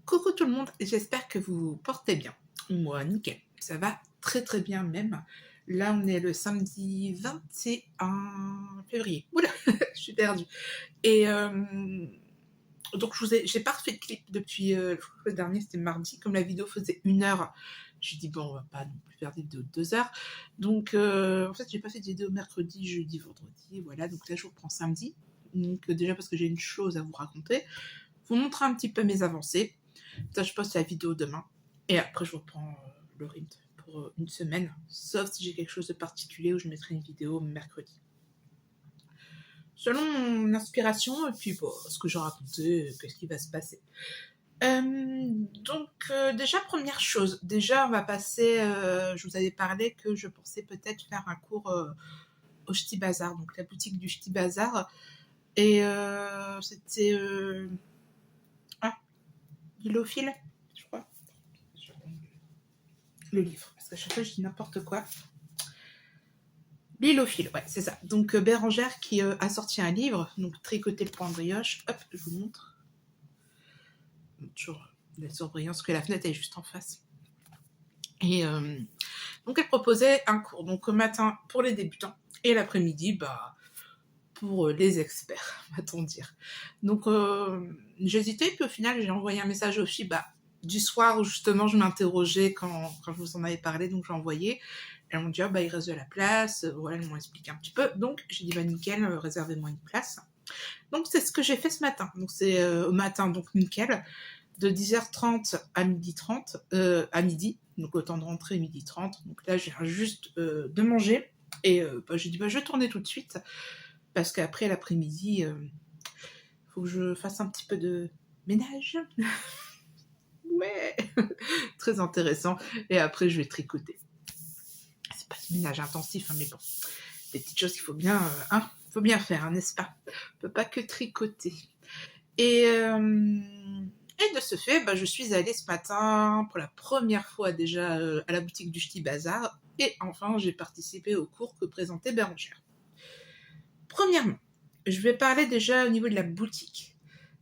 Coucou tout le monde, j'espère que vous vous portez bien. Moi, nickel, ça va très très bien même. Là, on est le samedi 21 février. Oula, je suis perdue. Et donc, j'ai pas refait de clip depuis je crois que le dernier, c'était mardi. Comme la vidéo faisait 1 heure, j'ai dit, bon, on va pas non plus faire des vidéos de 2 heures. Donc, en fait, j'ai pas fait de vidéo mercredi, jeudi, vendredi. Voilà, donc là, je reprends samedi. Donc, déjà parce que j'ai une chose à vous raconter. Vous montrer un petit peu mes avancées. Ça, je poste la vidéo demain. Et après, je reprends le rythme pour une semaine. Sauf si j'ai quelque chose de particulier où je mettrai une vidéo mercredi. Selon mon inspiration, et puis bon, ce que j'ai raconté, qu'est-ce qui va se passer. Déjà, première chose. Déjà, on va passer... je vous avais parlé que je pensais peut-être faire un cours au Ch'ti Bazar, donc la boutique du Ch'ti Bazar. Et c'était... Ilophile, je crois. Le livre, parce qu'à chaque fois je dis n'importe quoi. L'ilophile, ouais, c'est ça. Donc Bérangère qui a sorti un livre, donc Tricoter le pain de brioche. Hop, je vous montre. Toujours la surbrillance que la fenêtre est juste en face. Et donc elle proposait un cours, donc au matin pour les débutants et l'après-midi, pour les experts, va-t-on dire. Donc j'hésitais, puis au final j'ai envoyé un message aux filles du soir où justement je m'interrogeais quand je vous en avais parlé, donc j'ai envoyé. Elles m'ont dit, il reste de la place. Voilà, elles m'ont expliqué un petit peu. Donc, j'ai dit, nickel, réservez-moi une place. Donc, c'est ce que j'ai fait ce matin. Donc, c'est au matin, donc nickel, de 10h30 à 12h30, à midi. Donc, autant de rentrer 12h30. Donc là, j'ai juste de manger. Et j'ai dit, je vais tourner tout de suite. Parce qu'après, l'après-midi, il faut que je fasse un petit peu de ménage. Ouais, très intéressant. Et après, je vais tricoter. C'est pas du ménage intensif, mais bon. Des petites choses qu'il faut bien, faut bien faire, n'est-ce pas? On peut pas que tricoter. Et de ce fait, je suis allée ce matin pour la première fois déjà à la boutique du Ch'ti Bazar. Et enfin, j'ai participé au cours que présentait Bérangère. Premièrement, je vais parler déjà au niveau de la boutique.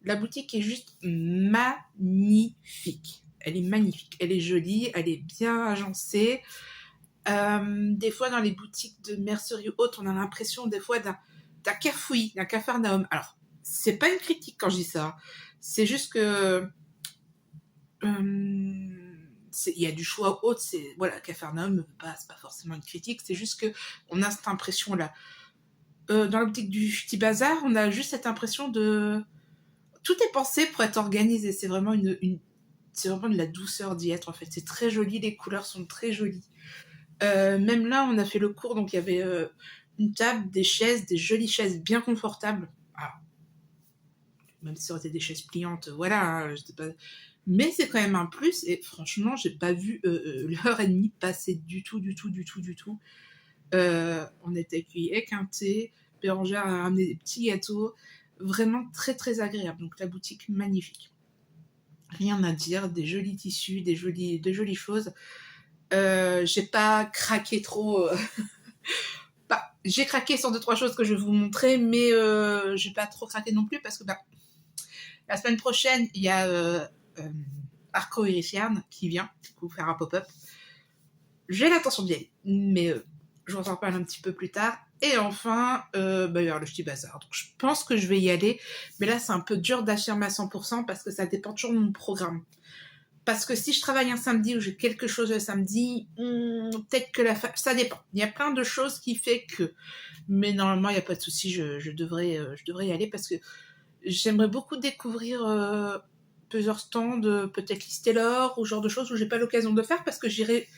La boutique est juste magnifique. Elle est magnifique, elle est jolie, elle est bien agencée. Des fois, dans les boutiques de mercerie ou autres, on a l'impression des fois d'un cafouillis, d'un capharnaüm. Alors, c'est pas une critique quand je dis ça. C'est juste que il y a du choix autre. C'est voilà, capharnaüm, c'est pas forcément une critique. C'est juste que on a cette impression là. Dans la boutique du Ch'ti Bazar, on a juste cette impression de tout est pensé pour être organisé. C'est vraiment c'est vraiment de la douceur d'y être en fait. C'est très joli, les couleurs sont très jolies. Même là, on a fait le cours, donc il y avait une table, des chaises, des jolies chaises bien confortables. Alors, même si ça aurait été des chaises pliantes, voilà, pas... mais c'est quand même un plus, et franchement, j'ai pas vu l'heure et demie passer du tout. On était accueillis avec un thé, Bérangère a ramené des petits gâteaux, vraiment très très agréable, donc la boutique magnifique. Rien à dire, des jolis tissus, des jolies choses. J'ai pas craqué trop. J'ai craqué sur 2-3 choses que je vais vous montrer, mais j'ai pas trop craqué non plus parce que la semaine prochaine, il y a Arco Irifierne qui vient vous faire un pop-up. J'ai l'intention d'y aller, mais je vous en parle un petit peu plus tard. Et enfin, il va y avoir le Ch'ti Bazar. Donc je pense que je vais y aller, mais là c'est un peu dur d'affirmer à 100% parce que ça dépend toujours de mon programme. Parce que si je travaille un samedi ou j'ai quelque chose le samedi, peut-être que ça dépend. Il y a plein de choses qui fait que. Mais normalement, il n'y a pas de souci, je devrais y aller parce que j'aimerais beaucoup découvrir plusieurs stands, peut-être Listelor ou ce genre de choses où j'ai pas l'occasion de faire parce que j'irai.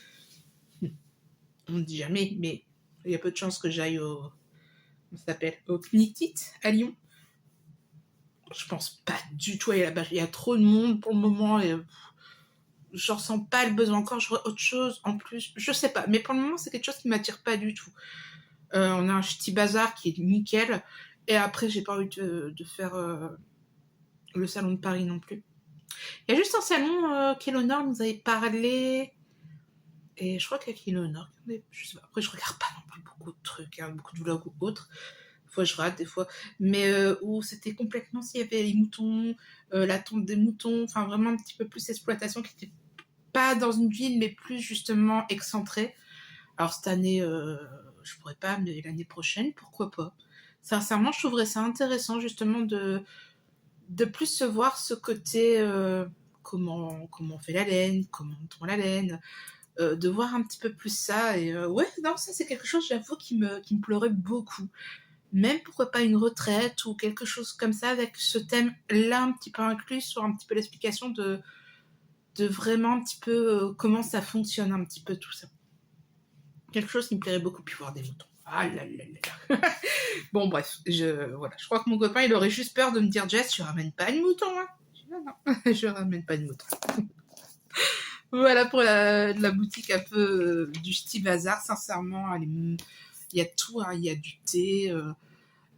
On ne dit jamais, mais il y a peu de chances que j'aille au Knitit à Lyon. Je pense pas du tout aller là-bas. Il y a trop de monde pour le moment et je ressens pas le besoin encore, je vois autre chose en plus, je sais pas, mais pour le moment c'est quelque chose qui m'attire pas du tout. On a un Ch'ti Bazar qui est nickel, et après j'ai pas envie de faire le salon de Paris non plus. Il y a juste un salon qu'Eleonore nous avait parlé, et je crois qu'avec Eleonore, je sais pas, après je regarde pas non plus beaucoup de trucs, beaucoup de vlogs ou autres. fois je rate, des fois, mais où c'était complètement, s'il y avait les moutons, la tonte des moutons, enfin vraiment un petit peu plus exploitation qui était pas dans une ville, mais plus justement excentrée. Alors cette année, je pourrais pas, mais l'année prochaine, pourquoi pas. Sincèrement, je trouverais ça intéressant justement de plus se voir ce côté comment on fait la laine, comment on tond la laine, de voir un petit peu plus ça. Et ouais, non, ça c'est quelque chose, j'avoue, qui me plairait beaucoup. Même pourquoi pas une retraite ou quelque chose comme ça avec ce thème-là un petit peu inclus sur un petit peu l'explication de vraiment un petit peu comment ça fonctionne un petit peu tout ça. Quelque chose qui me plairait beaucoup, puis voir des moutons. Ah là là là. Bon bref, voilà. Je crois que mon copain il aurait juste peur de me dire Jess, tu ramènes pas de moutons hein. Non, non, je ramène pas de moutons. Voilà pour la boutique un peu du style bazar. Sincèrement, il y a tout, hein. Il y a du thé,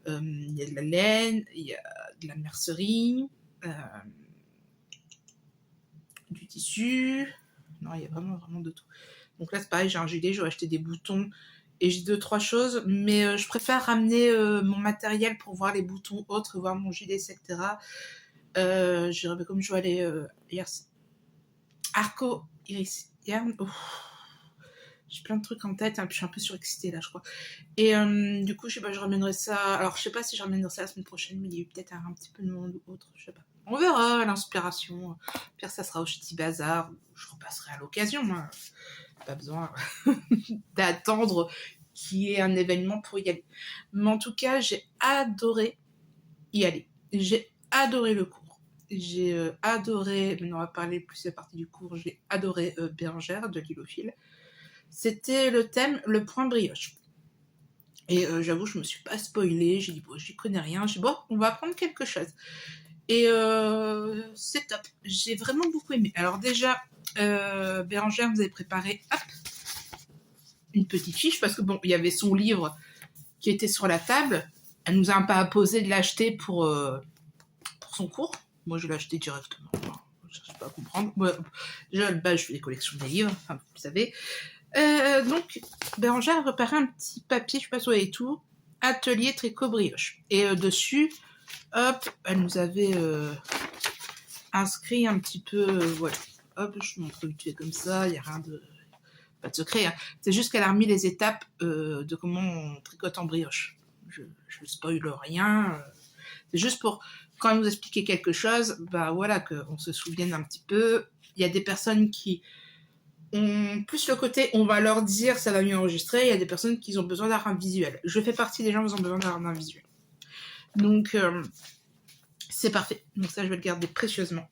il y a de la laine, il y a de la mercerie, du tissu. Non, il y a vraiment, vraiment de tout. Donc là, c'est pareil, j'ai un gilet, j'aurais acheté des boutons et j'ai 2-3 choses, mais je préfère ramener mon matériel pour voir les boutons autres, voir mon gilet, etc. Comme je vois les Arco Iris Yarn. J'ai plein de trucs en tête, hein, puis je suis un peu surexcitée là, je crois. Et du coup, je ramènerai ça. Alors, je sais pas si je ramènerai ça la semaine prochaine, mais il y a eu peut-être un petit peu de monde ou autre, je sais pas. On verra l'inspiration. Pire, ça sera au Ch'ti Bazar. Je repasserai à l'occasion. Moi. Pas besoin d'attendre qu'il y ait un événement pour y aller. Mais en tout cas, j'ai adoré y aller. J'ai adoré le cours. J'ai adoré, maintenant on va parler plus de la partie du cours, j'ai adoré Bérengère de l'île aux fils. C'était le thème, le point brioche. Et j'avoue, je me suis pas spoilée, j'ai dit, bon, j'y connais rien, j'ai dit, bon, on va apprendre quelque chose. Et c'est top, j'ai vraiment beaucoup aimé. Alors déjà, Bérengère, vous avez préparé, hop, une petite fiche, parce que bon, il y avait son livre qui était sur la table, elle nous a pas imposé de l'acheter pour son cours. Moi, je l'ai acheté directement. Enfin, je ne cherche pas à comprendre. Moi, déjà, à la base, je fais des collections des livres, enfin, vous le savez. Donc, Bérengère a préparé un petit papier, je sais pas si vous voyez tout, atelier tricot brioche. Et dessus, hop, elle nous avait inscrit un petit peu, voilà. Hop, je montre vite fait comme ça, il n'y a rien de... Pas de secret, hein. C'est juste qu'elle a remis les étapes de comment on tricote en brioche. Je ne spoil rien. C'est juste pour, quand elle nous expliquait quelque chose, bah voilà, qu'on se souvienne un petit peu. Il y a des personnes qui ont plus le côté, on va leur dire, ça va mieux enregistrer. Il y a des personnes qui ont besoin d'avoir un visuel. Je fais partie des gens qui ont besoin d'avoir un visuel. Donc, c'est parfait. Donc ça, je vais le garder précieusement.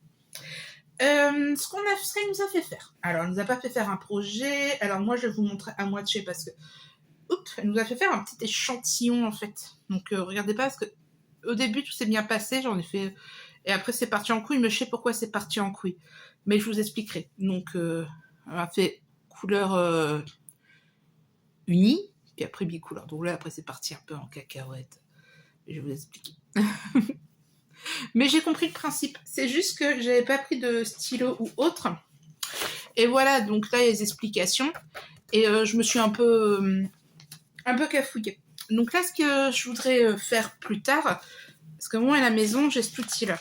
Ce qu'elle nous a fait faire. Alors, elle nous a pas fait faire un projet. Alors, moi, je vais vous montrer à moitié parce que, elle nous a fait faire un petit échantillon, en fait. Donc, regardez pas parce que, au début, tout s'est bien passé. J'en ai fait, et après, c'est parti en couille. Mais je sais pourquoi c'est parti en couille. Mais je vous expliquerai. Donc, elle a fait couleur unie, puis après bicouleur. Donc là, après, c'est parti un peu en cacahuète. Je vais vous expliquer. Mais j'ai compris le principe. C'est juste que j'avais pas pris de stylo ou autre. Et voilà, donc là, il y a les explications. Et je me suis un peu cafouillée. Donc là, ce que je voudrais faire plus tard, parce que moi, à la maison, j'ai cet outil-là.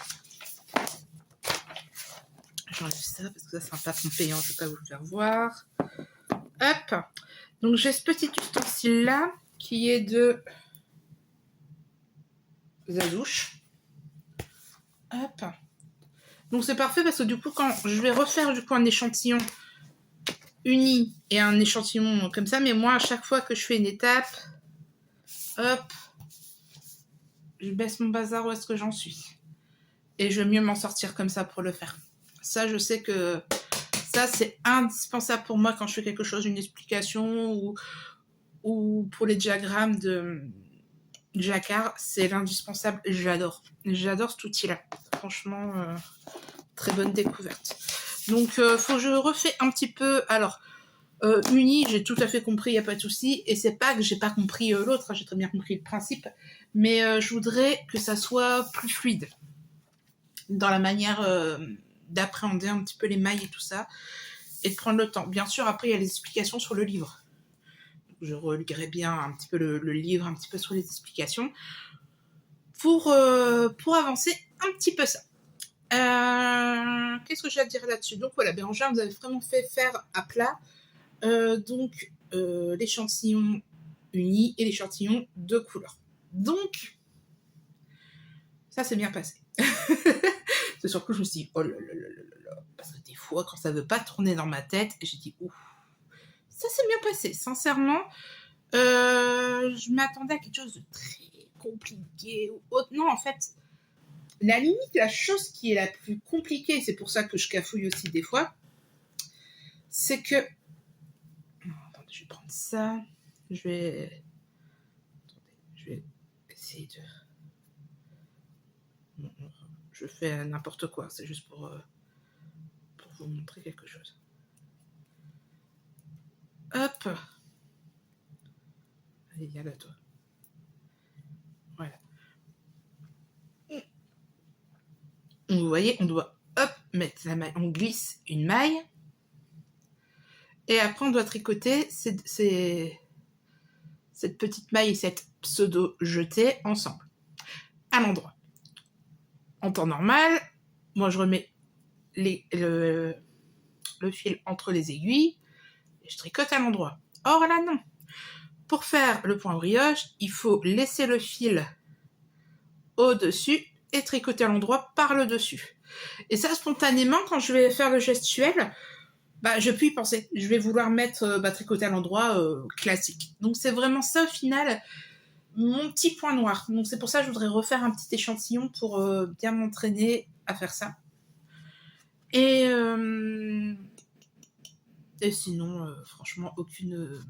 J'enlève ça, parce que ça, c'est un plafond payant, je ne vais pas vous le faire voir. Hop. Donc, j'ai ce petit ustensile-là, qui est de Zadouche. Hop. Donc, c'est parfait, parce que du coup, quand je vais refaire un échantillon uni et un échantillon comme ça, mais moi, à chaque fois que je fais une étape, hop, je baisse mon bazar où est-ce que j'en suis. Et je vais mieux m'en sortir comme ça pour le faire. Ça, je sais que ça, c'est indispensable pour moi quand je fais quelque chose, une explication ou pour les diagrammes de Jacquard, c'est l'indispensable. J'adore cet outil-là. Franchement, très bonne découverte. Donc, faut que je refais un petit peu. Alors, uni, j'ai tout à fait compris, il n'y a pas de souci. Et c'est pas que j'ai pas compris l'autre, j'ai très bien compris le principe. Mais je voudrais que ça soit plus fluide dans la manière d'appréhender un petit peu les mailles et tout ça. Et de prendre le temps. Bien sûr, après, il y a les explications sur le livre. je relirai bien un petit peu le livre, un petit peu sur les explications, pour avancer un petit peu ça. Qu'est-ce que j'ai à dire là-dessus? Donc voilà, Bérangère nous avait vraiment fait faire à plat donc l'échantillon uni et l'échantillon de couleur. Donc, ça s'est bien passé. C'est sûr que je me suis dit, oh là là là là là, parce que des fois, quand ça veut pas tourner dans ma tête, j'ai dit, ouf, ça s'est bien passé. Sincèrement, je m'attendais à quelque chose de très compliqué ou autre. Non, en fait, la limite, la chose qui est la plus compliquée, c'est pour ça que je cafouille aussi des fois, c'est que... Attendez, je vais prendre ça. Je vais essayer de... Je fais n'importe quoi, c'est juste pour vous montrer quelque chose. Hop. Allez, viens là, toi. Voilà. Vous voyez, on doit, hop, mettre la maille. On glisse une maille. Et après, on doit tricoter cette petite maille et cette pseudo jetée ensemble. À l'endroit. En temps normal, moi, je remets le fil entre les aiguilles et je tricote à l'endroit. Or, là, non. Pour faire le point brioche, il faut laisser le fil au-dessus et tricoter à l'endroit par le dessus. Et ça, spontanément, quand je vais faire le gestuel, je peux y penser. Je vais vouloir mettre tricoter à l'endroit classique. Donc c'est vraiment ça au final, mon petit point noir. Donc c'est pour ça que je voudrais refaire un petit échantillon pour bien m'entraîner à faire ça. Et sinon, franchement, aucune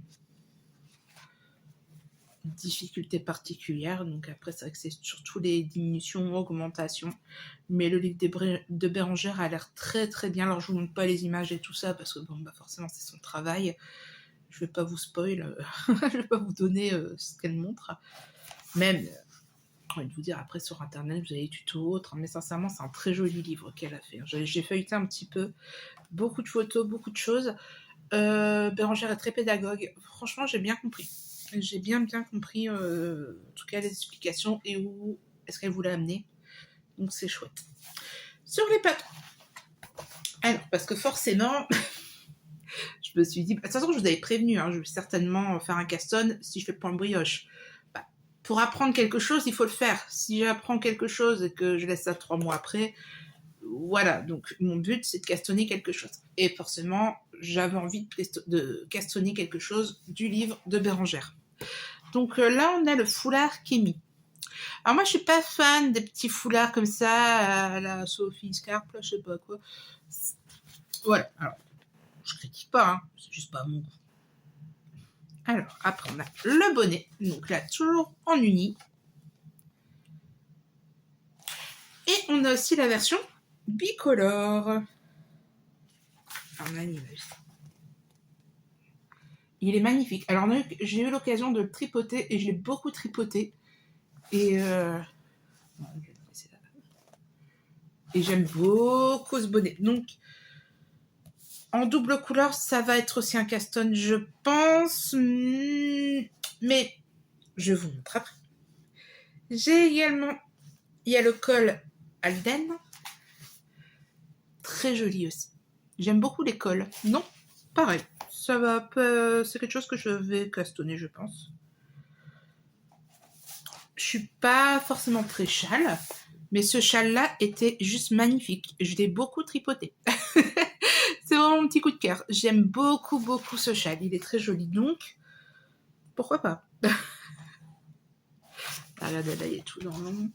difficulté particulière. Donc après, c'est vrai que c'est surtout les diminutions, augmentations. Mais le livre de Bérangère a l'air très très bien. Alors je vous montre pas les images et tout ça parce que forcément c'est son travail. Je vais pas vous spoil, je vais pas vous donner ce qu'elle montre. Même, j'ai envie de vous dire, après sur internet vous avez des tutos autres, mais sincèrement c'est un très joli livre qu'elle a fait. J'ai feuilleté un petit peu, beaucoup de photos, beaucoup de choses. Bérangère est très pédagogue. Franchement, j'ai bien compris. J'ai bien compris, en tout cas, les explications et où est-ce qu'elle voulait amener. Donc, c'est chouette. Sur les patrons. Alors, parce que forcément, je me suis dit... De toute façon, je vous avais prévenu, je vais certainement faire un caston si je fais point brioche. Pour apprendre quelque chose, il faut le faire. Si j'apprends quelque chose et que je laisse ça 3 mois après... Voilà, donc mon but c'est de castonner quelque chose. Et forcément, j'avais envie de castonner quelque chose du livre de Bérangère. Donc là, on a le foulard Kémy. Alors moi, je suis pas fan des petits foulards comme ça, à la Sophie Scarpe, là, je sais pas quoi. Voilà, alors, je critique pas, c'est juste pas mon goût. Alors, après, on a le bonnet. Donc là, toujours en uni. Et on a aussi la version bicolore. Il est magnifique. Alors, j'ai eu l'occasion de le tripoter et je l'ai beaucoup tripoté. Et j'aime beaucoup ce bonnet. Donc, en double couleur, ça va être aussi un caston, je pense. Mais je vous montre après. J'ai également... Il y a le col Alden. Très joli aussi. J'aime beaucoup les cols. Non, pareil. Ça va, c'est quelque chose que je vais castonner, je pense. Je suis pas forcément très châle, mais ce châle-là était juste magnifique. Je l'ai beaucoup tripoté. C'est vraiment mon petit coup de cœur. J'aime beaucoup, beaucoup ce châle. Il est très joli, donc pourquoi pas. Regardez, là, il est tout dans l'ombre.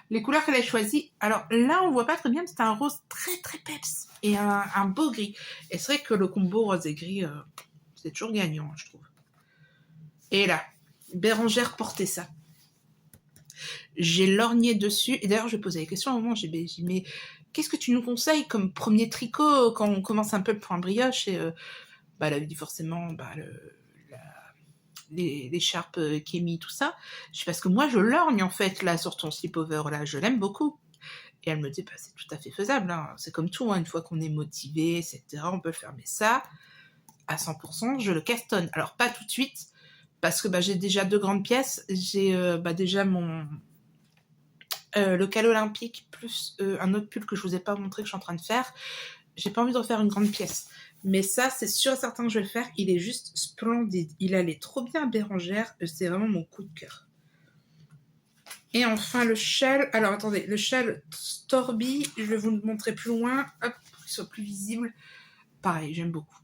Les couleurs qu'elle a choisies, alors là, on voit pas très bien, c'est un rose très, très peps et un beau gris. Et c'est vrai que le combo rose et gris, c'est toujours gagnant, je trouve. Et là, Bérangère portait ça. J'ai lorgné dessus. Et d'ailleurs, je posais la question à un moment, j'ai dit, mais qu'est-ce que tu nous conseilles comme premier tricot quand on commence un peu le point brioche? Et elle avait dit forcément l'écharpe Kémy, tout ça. Je dis, parce que moi, je lorgne en fait là sur ton slip-over, là, je l'aime beaucoup. Et elle me dit, c'est tout à fait faisable. C'est comme tout, une fois qu'on est motivé, etc., on peut le faire. Mais ça, à 100%, je le castonne. Alors pas tout de suite, parce que j'ai déjà 2 grandes pièces. J'ai déjà mon local olympique, plus un autre pull que je vous ai pas montré que je suis en train de faire. J'ai pas envie de refaire une grande pièce. Mais ça, c'est sûr et certain que je vais le faire. Il est juste splendide. Il allait trop bien à Bérangère. C'est vraiment mon coup de cœur. Et enfin, le shell. Alors, attendez. Le shell Storby, je vais vous le montrer plus loin. Hop, pour qu'il soit plus visible. Pareil, j'aime beaucoup.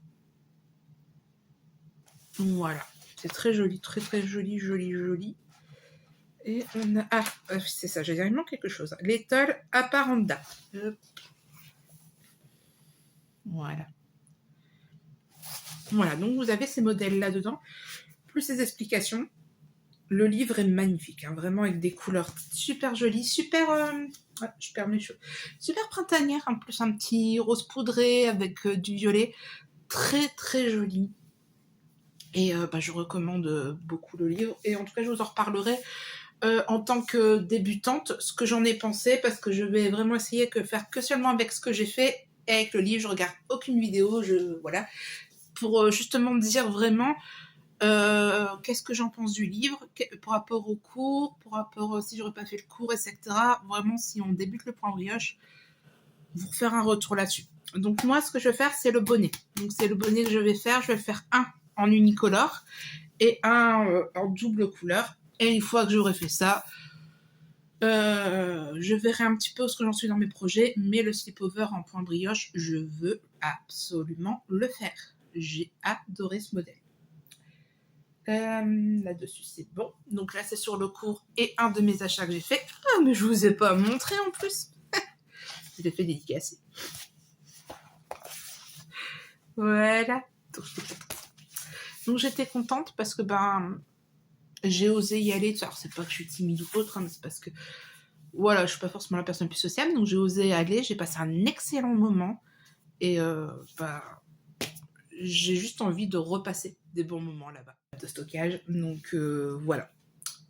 Voilà. C'est très joli. Très, très joli, joli, joli. Et on a... Ah, c'est ça. J'ai dit, il manque quelque chose. Little Aparanda. Hop. Voilà. Voilà, donc vous avez ces modèles là-dedans, plus ces explications. Le livre est magnifique, hein, vraiment avec des couleurs super jolies, super, je perds mes cheveux, super printanière, en plus un petit rose poudré avec du violet, très très joli. Et je recommande beaucoup le livre, et en tout cas je vous en reparlerai en tant que débutante, ce que j'en ai pensé, parce que je vais vraiment essayer de faire que seulement avec ce que j'ai fait, et avec le livre, je regarde aucune vidéo, voilà, pour justement dire vraiment qu'est-ce que j'en pense du livre, par rapport au cours, par rapport si j'aurais pas fait le cours, etc. Vraiment, si on débute le point brioche, vous faire un retour là-dessus. Donc moi, ce que je vais faire, c'est le bonnet. Donc c'est le bonnet que je vais faire. Je vais le faire un en unicolore et un en double couleur. Et une fois que j'aurai fait ça, je verrai un petit peu ce que j'en suis dans mes projets, mais le slipover en point brioche, je veux absolument le faire. J'ai adoré ce modèle. Là-dessus, c'est bon. Donc là, c'est sur le cours et un de mes achats que j'ai fait. Ah, mais je vous ai pas montré en plus. Je l'ai fait dédicacer. Voilà. Donc j'étais contente parce que j'ai osé y aller. Alors c'est pas que je suis timide ou autre, hein, mais c'est parce que voilà, je suis pas forcément la personne la plus sociable. Donc j'ai osé aller. J'ai passé un excellent moment et j'ai juste envie de repasser des bons moments là-bas de stockage. Donc voilà.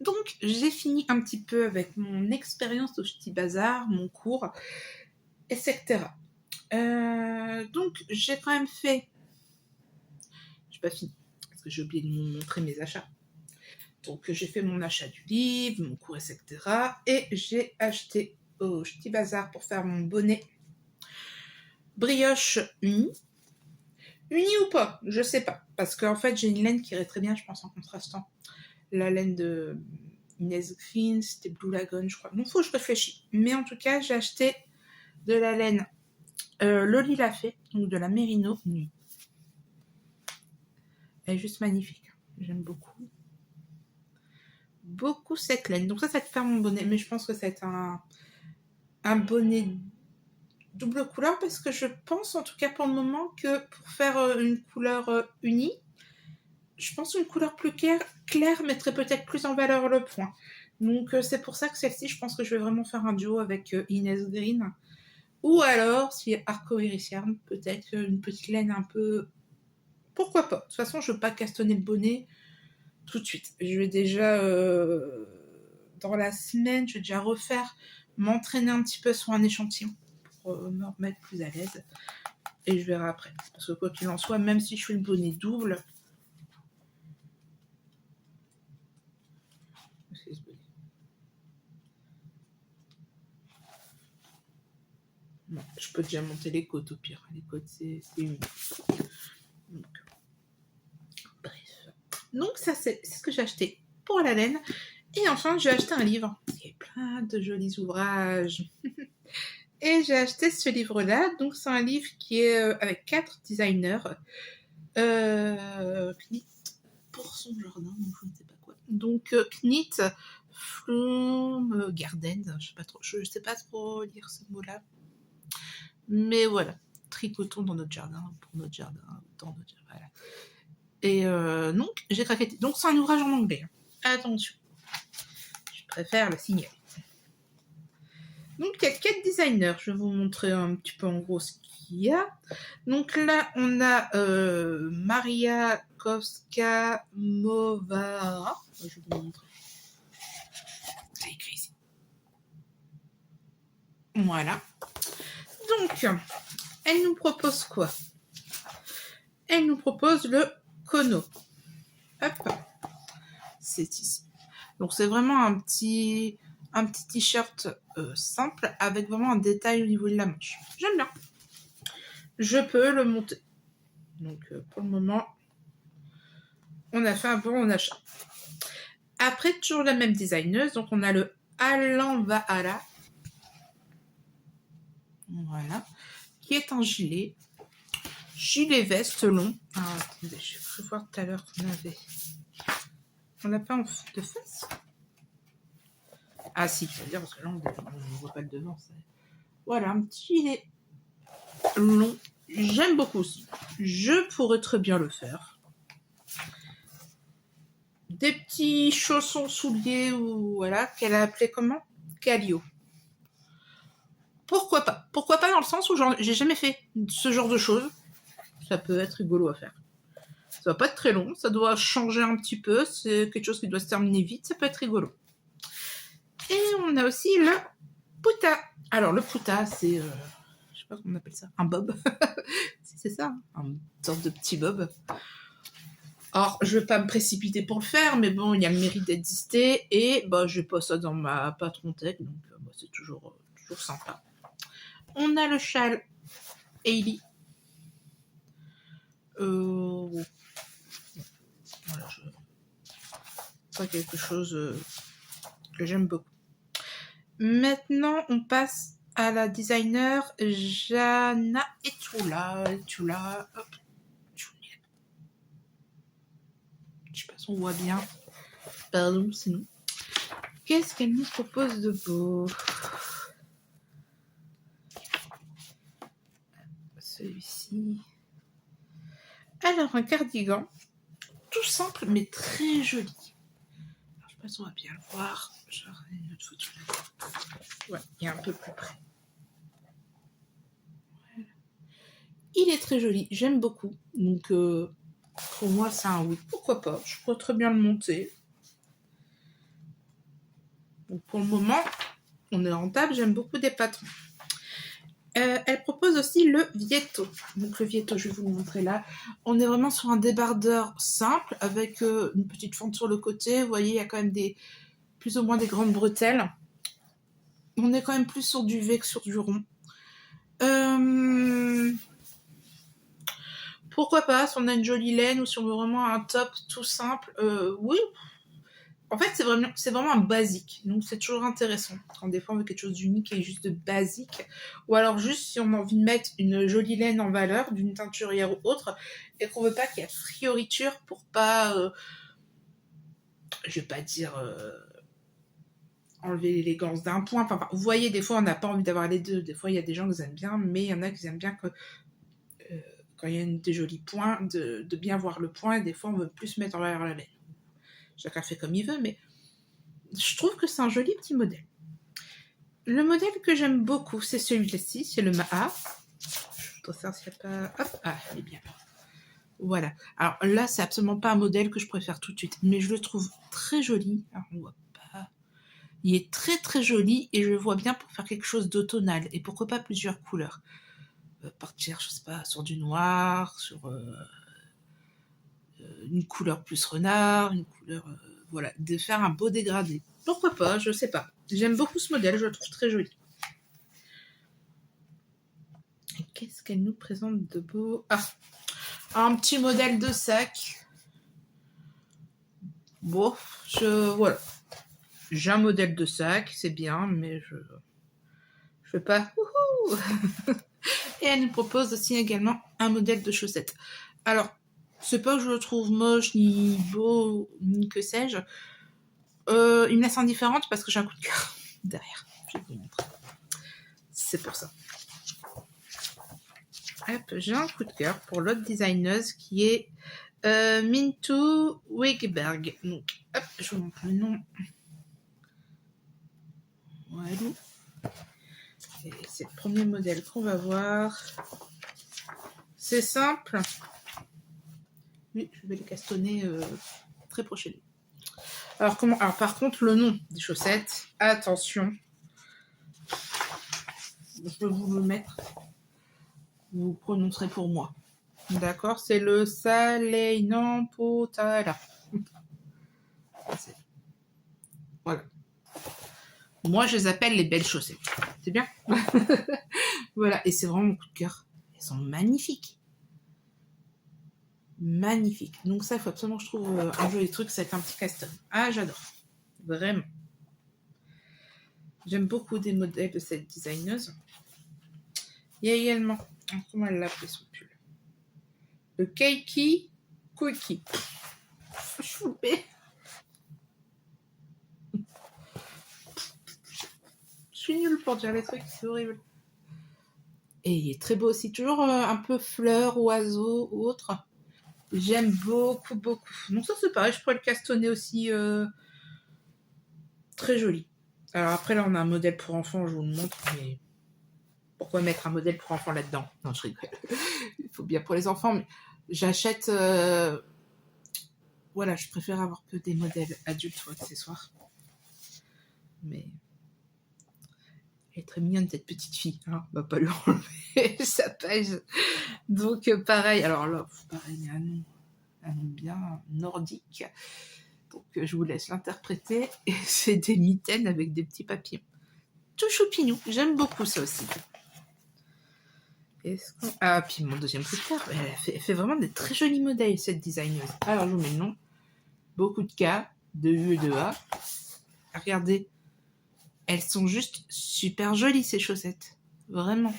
Donc, j'ai fini un petit peu avec mon expérience au Ch'ti Bazar, mon cours, etc. Donc, j'ai quand même fait... J'ai pas fini, parce que j'ai oublié de vous montrer mes achats. Donc, j'ai fait mon achat du livre, mon cours, etc. Et j'ai acheté au Ch'ti Bazar pour faire mon bonnet brioche uni. Uni ou pas, je sais pas. Parce qu'en fait, j'ai une laine qui irait très bien, je pense, en contrastant. La laine de Inès Green, c'était Blue Lagoon, je crois. Bon, faut que je réfléchisse. Mais en tout cas, j'ai acheté de la laine Loli l'a fait, donc de la Merino Nuit. Elle est juste magnifique. J'aime beaucoup. Beaucoup cette laine. Donc ça va te faire mon bonnet. Mais je pense que ça va être un bonnet double couleur parce que je pense, en tout cas pour le moment, que pour faire une couleur unie, je pense une couleur plus claire mettrait peut-être plus en valeur le point. Donc c'est pour ça que celle-ci, je pense que je vais vraiment faire un duo avec Inès Green. Ou alors, si Arco-Iris-Yarn, peut-être une petite laine un peu... Pourquoi pas. De toute façon, je ne veux pas castonner le bonnet tout de suite. Je vais déjà, dans la semaine, je vais déjà refaire, m'entraîner un petit peu sur un échantillon pour me remettre plus à l'aise. Et je verrai après. Parce que quoi qu'il en soit, même si je fais le bonnet double... Bon, je peux déjà monter les côtes au pire. Les côtes, c'est unique. Donc, bref. Donc ça, c'est ce que j'ai acheté pour la laine. Et enfin, j'ai acheté un livre. Il y a plein de jolis ouvrages. Et j'ai acheté ce livre-là. Donc c'est un livre qui est avec 4 designers. Knit pour son jardin, donc je ne sais pas quoi. Donc Knit From Garden, je sais pas trop lire ce mot-là. Mais voilà, tricotons dans notre jardin, pour notre jardin, dans notre jardin, voilà. Et donc, j'ai craqué. Donc, c'est un ouvrage en anglais. Attention. Je préfère le signaler. Donc, il y a 4 designers. Je vais vous montrer un petit peu en gros ce qu'il y a. Donc là, on a Maria Kovska-Movara. Je vais vous montrer. C'est écrit ici. Voilà. Donc, elle nous propose quoi ? Elle nous propose le Kono. Hop, c'est ici. Donc c'est vraiment un petit t-shirt simple avec vraiment un détail au niveau de la manche. J'aime bien. Je peux le monter. Donc pour le moment, on a fait un bon achat. Après, toujours la même designeuse. Donc on a le Alan Vahala. Voilà. Qui est un gilet. Gilet veste long. Alors, attendez, je vais voir tout à l'heure qu'on avait. On n'a pas en de face. Ah si, je veux dire, parce que là, on ne voit pas le devant. Ça. Voilà, un petit gilet long. J'aime beaucoup aussi. Je pourrais très bien le faire. Des petits chaussons souliers, ou voilà, qu'elle a appelé comment? Calio. Pourquoi pas? Pourquoi pas dans le sens où j'ai jamais fait ce genre de choses. Ça peut être rigolo à faire. Ça va pas être très long, ça doit changer un petit peu, c'est quelque chose qui doit se terminer vite, ça peut être rigolo. Et on a aussi le puta. Alors le puta, c'est, je sais pas comment on appelle ça, un bob. C'est ça, une sorte de petit bob. Alors je vais pas me précipiter pour le faire, mais bon, il y a le mérite d'exister et bah j'ai pas ça dans ma patron tête, donc bah, c'est toujours sympa. On a le châle Hailey. Voilà, pas quelque chose que j'aime beaucoup. Maintenant, on passe à la designer Jana Etula. Hop. Je sais pas si on voit bien. Pardon, sinon. Qu'est-ce qu'elle nous propose de beau? Celui-ci. Alors, un cardigan. Tout simple, mais très joli. Alors, je sais pas si on va bien le voir. Genre, une autre photo là. Ouais, il est un peu plus près. Voilà. Il est très joli. J'aime beaucoup. Donc, pour moi, c'est un oui. Pourquoi pas? Je pourrais très bien le monter. Donc, pour le moment, on est rentable. J'aime beaucoup des patrons. Elle propose aussi le Vietto. Donc le Vietto, je vais vous le montrer là. On est vraiment sur un débardeur simple avec une petite fente sur le côté. Vous voyez, il y a quand même plus ou moins des grandes bretelles. On est quand même plus sur du V que sur du rond. Pourquoi pas, si on a une jolie laine ou si on veut vraiment un top tout simple, oui. En fait, c'est vraiment un basique. Donc, c'est toujours intéressant. Quand des fois, on veut quelque chose d'unique et juste de basique. Ou alors, juste si on a envie de mettre une jolie laine en valeur, d'une teinturière ou autre, et qu'on veut pas qu'il y ait frioriture pour pas... je vais pas dire... enlever l'élégance d'un point. Enfin, vous voyez, des fois, on n'a pas envie d'avoir les deux. Des fois, il y a des gens qui aiment bien, mais il y en a qui aiment bien que... quand il y a des jolis points, de bien voir le point. Et des fois, on veut plus mettre en valeur la laine. Chacun fait comme il veut, mais... je trouve que c'est un joli petit modèle. Le modèle que j'aime beaucoup, c'est celui-ci, c'est le Maha. Je dois savoir s'il n'y a pas... Hop, ah, il est bien là. Voilà. Alors là, c'est absolument pas un modèle que je préfère tout de suite, mais je le trouve très joli. Alors, on voit pas... il est très très joli et je le vois bien pour faire quelque chose d'automnal. Et pourquoi pas plusieurs couleurs. Partir, je sais pas, sur du noir, sur une couleur plus renard, une couleur... voilà, de faire un beau dégradé. Pourquoi pas, je sais pas. J'aime beaucoup ce modèle, je le trouve très joli. Et qu'est-ce qu'elle nous présente de beau? Ah, un petit modèle de sac. Bon, voilà. J'ai un modèle de sac, c'est bien, mais je fais pas... Wouhou. Et elle nous propose aussi également un modèle de chaussettes. Alors, c'est pas que je le trouve moche, ni beau, ni que sais-je. Il me laisse indifférente parce que j'ai un coup de cœur derrière. Je vais vous montrer. C'est pour ça. Hop, j'ai un coup de cœur pour l'autre designeuse qui est Mintu Wigberg. Donc, hop, je vous montre le nom. Voilà. Et c'est le premier modèle qu'on va voir. C'est simple. Oui, je vais les castonner très prochainement. Alors, par contre, le nom des chaussettes, attention. Je peux vous le mettre. Vous prononcerez pour moi. D'accord, c'est le Saleinam Potala. Voilà. Moi, je les appelle les belles chaussettes. C'est bien. Voilà, et c'est vraiment mon coup de cœur. Elles sont magnifiques. Magnifiques. Donc ça, il faut absolument que je trouve un joli truc, c'est un petit custom. Ah, j'adore. Vraiment. J'aime beaucoup des modèles de cette designeuse. Il y a également, comment elle l'appelait son pull, le Keiki Kuiki. Choupé. Je suis nulle pour dire les trucs, c'est horrible. Et il est très beau aussi, toujours un peu fleurs, oiseaux ou autre. J'aime beaucoup, beaucoup. Donc ça c'est pareil, je pourrais le castonner aussi. Très joli. Alors après là on a un modèle pour enfants, je vous le montre, mais pourquoi mettre un modèle pour enfants là-dedans? Non, je rigole. Il faut bien pour les enfants, mais j'achète... Voilà, je préfère avoir que des modèles adultes ou accessoires. Mais... Elle est très mignonne cette petite fille, hein. On va pas lui enlever sa page. Donc pareil, alors là, pareil, un nom bien nordique. Donc je vous laisse l'interpréter. Et c'est des mitaines avec des petits papillons. Tout choupignou, j'aime beaucoup ça aussi. Ah, puis mon deuxième coup de cœur, elle fait vraiment des très jolis modèles, cette designeuse. Alors je vous mets le nom. Beaucoup de K, de U et de A. Regardez, elles sont juste super jolies ces chaussettes. Vraiment.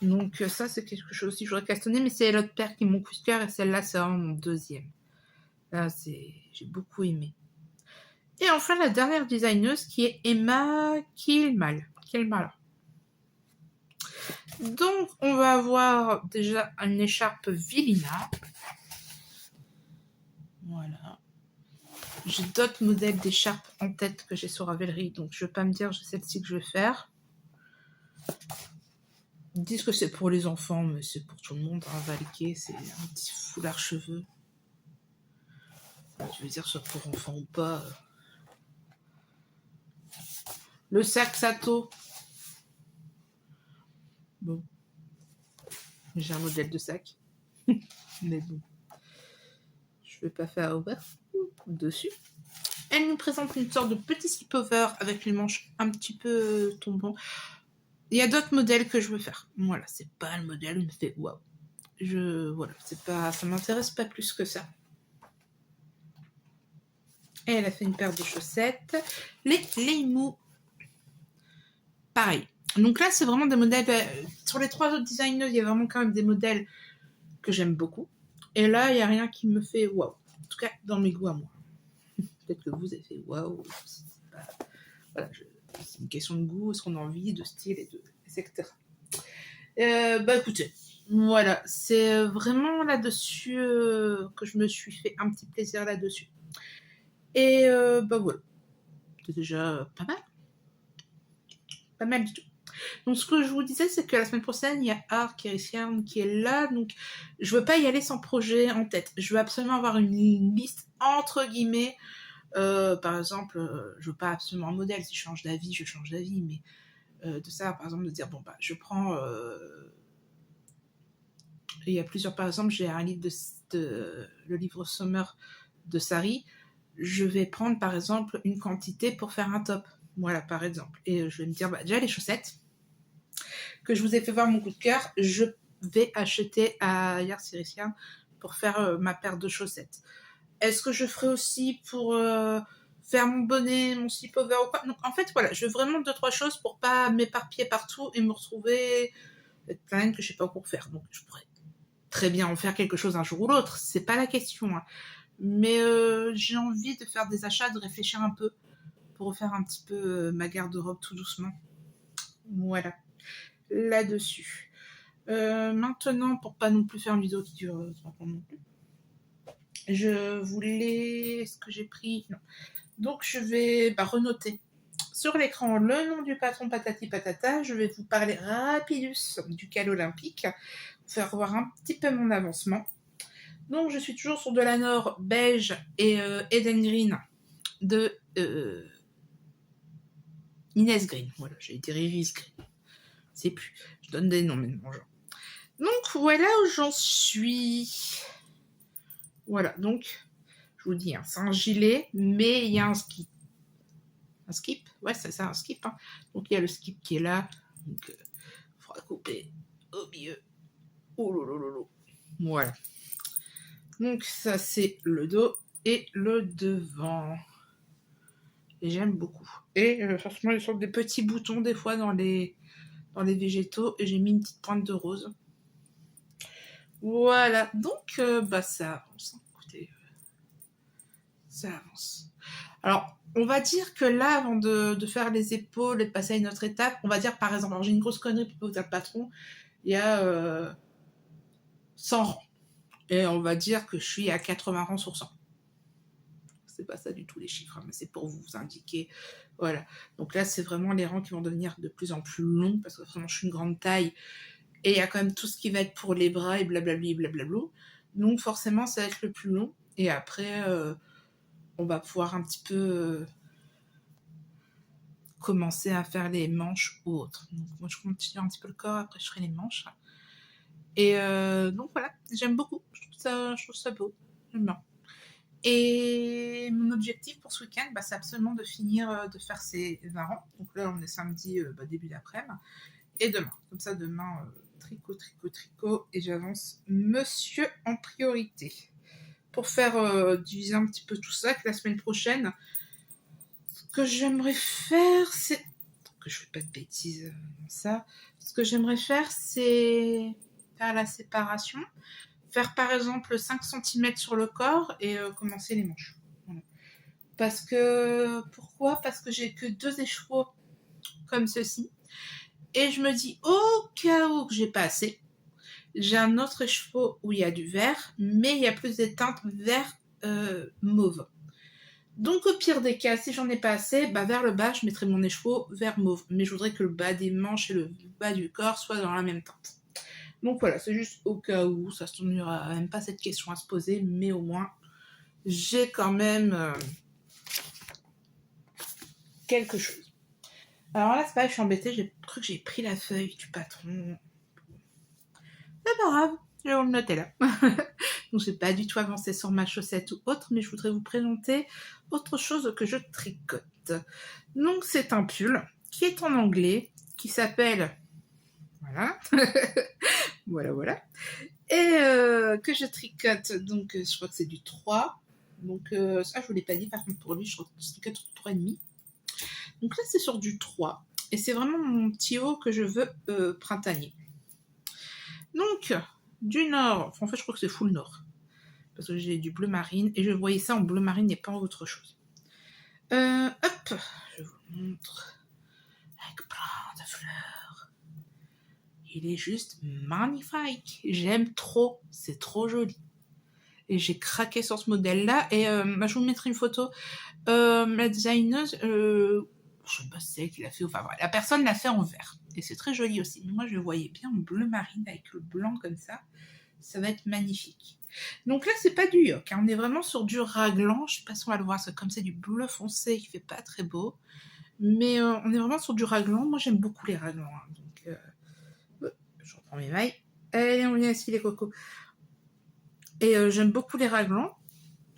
Donc ça c'est quelque chose aussi que j'aurais castonné, mais c'est l'autre paire qui est mon coup de cœur et celle-là c'est vraiment mon deuxième. Là j'ai beaucoup aimé. Et enfin la dernière designeuse qui est Emma Kilmal. Donc on va avoir déjà une écharpe Vilina. Voilà. J'ai d'autres modèles d'écharpes en tête que j'ai sur Ravelry, donc je vais pas me dire c'est celle-ci que je vais faire. Ils disent que c'est pour les enfants, mais c'est pour tout le monde. Un Valqué, c'est un petit foulard cheveux. Je veux dire, soit pour enfants ou pas. Le sac Sato. Bon. J'ai un modèle de sac. Mais bon. Je vais pas faire over dessus. Elle nous présente une sorte de petit slip-over avec les manches un petit peu tombantes. Il y a d'autres modèles que je veux faire. Voilà, c'est pas le modèle où il me fait waouh. Voilà, c'est pas, ça m'intéresse pas plus que ça. Et elle a fait une paire de chaussettes. Les Leimou. Pareil. Donc là, c'est vraiment des modèles... sur les trois autres designers, il y a vraiment quand même des modèles que j'aime beaucoup. Et là, il n'y a rien qui me fait waouh. En tout cas, dans mes goûts à moi. Peut-être que vous avez fait waouh. Voilà, c'est une question de goût, ce qu'on a envie, de style, etc. Bah écoutez, voilà, c'est vraiment là-dessus que je me suis fait un petit plaisir là-dessus. Et bah voilà, c'est déjà pas mal. Pas mal du tout. Donc ce que je vous disais, c'est que la semaine prochaine, il y a Art qui est là, donc je veux pas y aller sans projet en tête. Je veux absolument avoir une liste entre guillemets. Par exemple, je veux pas absolument un modèle. Si je change d'avis, je change d'avis, mais de ça, par exemple, de dire bon bah je prends. Il y a plusieurs, par exemple, j'ai un livre le livre Summer de Sari. Je vais prendre par exemple une quantité pour faire un top. Voilà, par exemple. Et je vais me dire, bah, déjà les chaussettes que je vous ai fait voir mon coup de cœur, je vais acheter à Yard Sirician pour faire ma paire de chaussettes. Est-ce que je ferai aussi pour faire mon bonnet, mon slip-over ou quoi? Donc en fait, voilà, je veux vraiment 2-3 choses pour pas m'éparpiller partout et me retrouver plein que je sais pas quoi faire. Donc je pourrais très bien en faire quelque chose un jour ou l'autre, c'est pas la question. Hein. Mais j'ai envie de faire des achats, de réfléchir un peu pour refaire un petit peu ma garde-robe tout doucement. Voilà, là-dessus. Maintenant, pour pas non plus faire une vidéo qui dure 3 ans non plus, je voulais... Est-ce que j'ai pris? Non. Donc je vais renoter sur l'écran le nom du patron patati patata. Je vais vous parler rapidus du cal olympique, pour faire voir un petit peu mon avancement. Donc je suis toujours sur de la Nord beige et Eden Green de Inès Green. Voilà, j'ai dit Iris Green. C'est plus. Je donne des noms maintenant. Genre. Donc voilà où j'en suis. Voilà, donc je vous dis, hein, c'est un gilet, mais il y a un skip. Un skip? Ouais, c'est ça, un skip. Hein. Donc il y a le skip qui est là. Donc il faudra couper au milieu. Oh lolo. Voilà. Donc ça c'est le dos et le devant. Et j'aime beaucoup. Et franchement, il y a des petits boutons des fois dans les végétaux. Et j'ai mis une petite pointe de rose. Voilà. Donc ça avance. Écoutez, ça avance. Alors, on va dire que là, avant de faire les épaules et de passer à une autre étape, on va dire par exemple, alors j'ai une grosse connerie pour dire le patron, il y a 100 rangs. Et on va dire que je suis à 80 rangs sur 100. C'est pas ça du tout les chiffres, hein, mais c'est pour vous indiquer. Voilà. Donc là, c'est vraiment les rangs qui vont devenir de plus en plus longs parce que vraiment, je suis une grande taille et il y a quand même tout ce qui va être pour les bras et blablabli, blablablou. Donc forcément, ça va être le plus long. Et après, on va pouvoir un petit peu commencer à faire les manches ou autres. Donc moi, je continue un petit peu le corps, après je ferai les manches. Et donc voilà, j'aime beaucoup. Je trouve ça beau. J'aime bien. Et mon objectif pour ce week-end, c'est absolument de finir de faire ces 20 rangs. Donc là, on est samedi, début d'après-midi. Et demain. Comme ça, demain, tricot. Et j'avance monsieur en priorité. Pour faire diviser un petit peu tout ça, que la semaine prochaine, ce que j'aimerais faire, c'est... Que je fais pas de bêtises ça. Ce que j'aimerais faire, c'est faire la séparation. Faire par exemple 5 cm sur le corps et commencer les manches. Voilà. Parce que... Pourquoi? Parce que j'ai que 2 écheveaux comme ceci. Et je me dis, au cas où que j'ai pas assez, j'ai un autre écheveau où il y a du vert, mais il y a plus des teintes vert mauve. Donc au pire des cas, si j'en ai pas assez, vers le bas, je mettrai mon écheveau vert mauve. Mais je voudrais que le bas des manches et le bas du corps soient dans la même teinte. Donc voilà, c'est juste au cas où, ça se tournera même pas cette question à se poser, mais au moins, j'ai quand même quelque chose. Alors là, c'est pas, je suis embêtée, j'ai cru que j'ai pris la feuille du patron. C'est pas grave, je vais le noter là. Donc j'ai pas du tout avancé sur ma chaussette ou autre, mais je voudrais vous présenter autre chose que je tricote. Donc c'est un pull qui est en anglais, qui s'appelle... Voilà. voilà. Et que je tricote, donc je crois que c'est du 3. Donc ça je vous l'ai pas dit, par contre pour lui je tricote sur 3,5. Donc là c'est sur du 3. Et c'est vraiment mon petit haut que je veux printanier. Donc, du nord, en fait je crois que c'est full nord. Parce que j'ai du bleu marine, et je voyais ça en bleu marine et pas en autre chose. Hop, je vous montre. Avec plein de fleurs. Il est juste magnifique. J'aime trop, c'est trop joli. Et j'ai craqué sur ce modèle-là, et je vous mettrai une photo. La designeuse, je sais pas si c'est elle qui l'a fait, enfin voilà, la personne l'a fait en vert. Et c'est très joli aussi. Mais moi je le voyais bien en bleu marine avec le blanc comme ça. Ça va être magnifique. Donc là, c'est pas du yoke, hein. On est vraiment sur du raglan. Je sais pas si on va le voir, comme c'est du bleu foncé qui fait pas très beau. Mais on est vraiment sur du raglan. Moi, j'aime beaucoup les raglans. Hein. Donc, je reprends mes mailles. Allez, on vient ici, les cocos. Et j'aime beaucoup les raglans.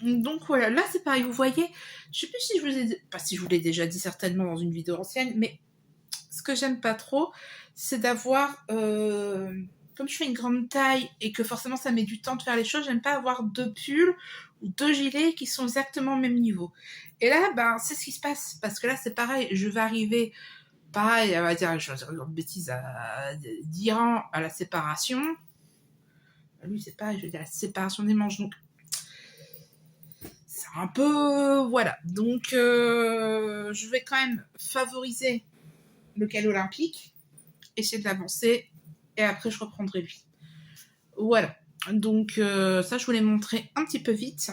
Donc voilà, là, c'est pareil. Vous voyez, je sais plus si je vous ai... Pas si je vous l'ai déjà dit certainement dans une vidéo ancienne, mais ce que j'aime pas trop, c'est d'avoir... Comme je fais une grande taille et que forcément ça met du temps de faire les choses, j'aime pas avoir 2 pulls ou 2 gilets qui sont exactement au même niveau. Et là, c'est ce qui se passe. Parce que là, c'est pareil. Je vais arriver, pareil, on va dire, je vais dire une bêtise, à 10 rangs à la séparation. Lui, c'est pareil, je vais dire la séparation des manches. Donc, c'est un peu... Voilà. Donc, je vais quand même favoriser le cal olympique, essayer de l'avancer, et après, je reprendrai lui. Voilà. Donc, ça, je vous l'ai montré un petit peu vite.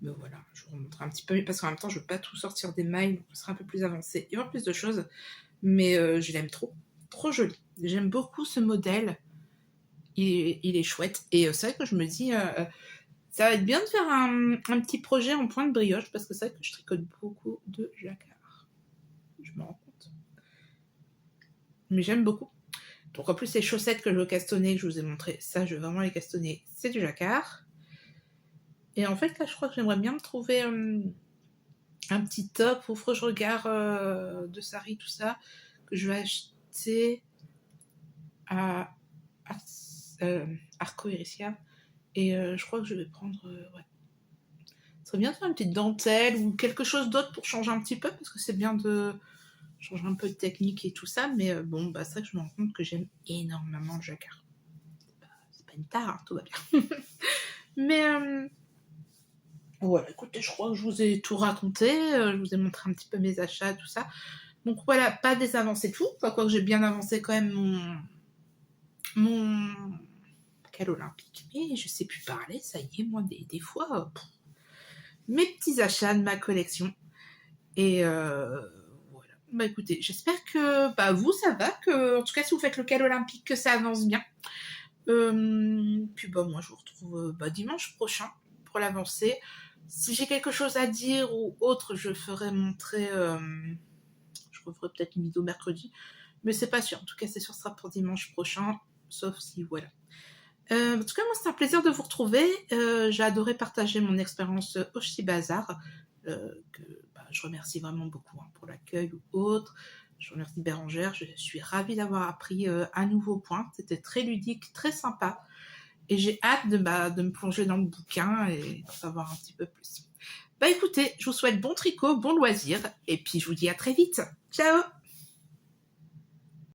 Mais voilà, je vous remontre un petit peu, parce qu'en même temps, je ne veux pas tout sortir des mailles, donc ce sera un peu plus avancé. Il y aura plus de choses, mais je l'aime trop. Trop joli. J'aime beaucoup ce modèle. Il est chouette. Et c'est vrai que je me dis, ça va être bien de faire un petit projet en point de brioche, parce que c'est vrai que je tricote beaucoup de jacquard. Je me rends compte. Mais j'aime beaucoup. Donc en plus, les chaussettes que je veux castonner, que je vous ai montré, ça, je vais vraiment les castonner, c'est du jacquard. Et en fait, là, je crois que j'aimerais bien me trouver un petit top ou faut que je regarde de Sari, tout ça, que je vais acheter à Arco Iricia. Et je crois que je vais prendre... ouais. Ça serait bien de faire une petite dentelle ou quelque chose d'autre pour changer un petit peu, parce que c'est bien de changer un peu de technique et tout ça, mais bon, bah c'est vrai que je me rends compte que j'aime énormément le jacquard. C'est pas une tare, hein, tout va bien. Mais voilà, écoutez, je crois que je vous ai tout raconté, je vous ai montré un petit peu mes achats, tout ça. Donc voilà, pas des avancées tout, enfin quoi que j'ai bien avancé quand même mon cal olympique, mais je sais plus parler, ça y est, moi des fois, mes petits achats de ma collection. Et voilà. Bah écoutez, j'espère que bah, vous, ça va, que en tout cas si vous faites le cal olympique, que ça avance bien. Puis bah moi je vous retrouve dimanche prochain pour l'avancée. Si j'ai quelque chose à dire ou autre, je ferai montrer. Je referai peut-être une vidéo mercredi, mais c'est pas sûr. En tout cas, c'est sûr, ce sera pour dimanche prochain, sauf si voilà. En tout cas, moi, c'est un plaisir de vous retrouver. J'ai adoré partager mon expérience au Ch'ti Bazar, que je remercie vraiment beaucoup pour l'accueil ou autre. Je remercie Bérangère. Je suis ravie d'avoir appris un nouveau point. C'était très ludique, très sympa. Et j'ai hâte de me plonger dans le bouquin et d'en savoir un petit peu plus. Bah écoutez, je vous souhaite bon tricot, bon loisir, et puis je vous dis à très vite. Ciao!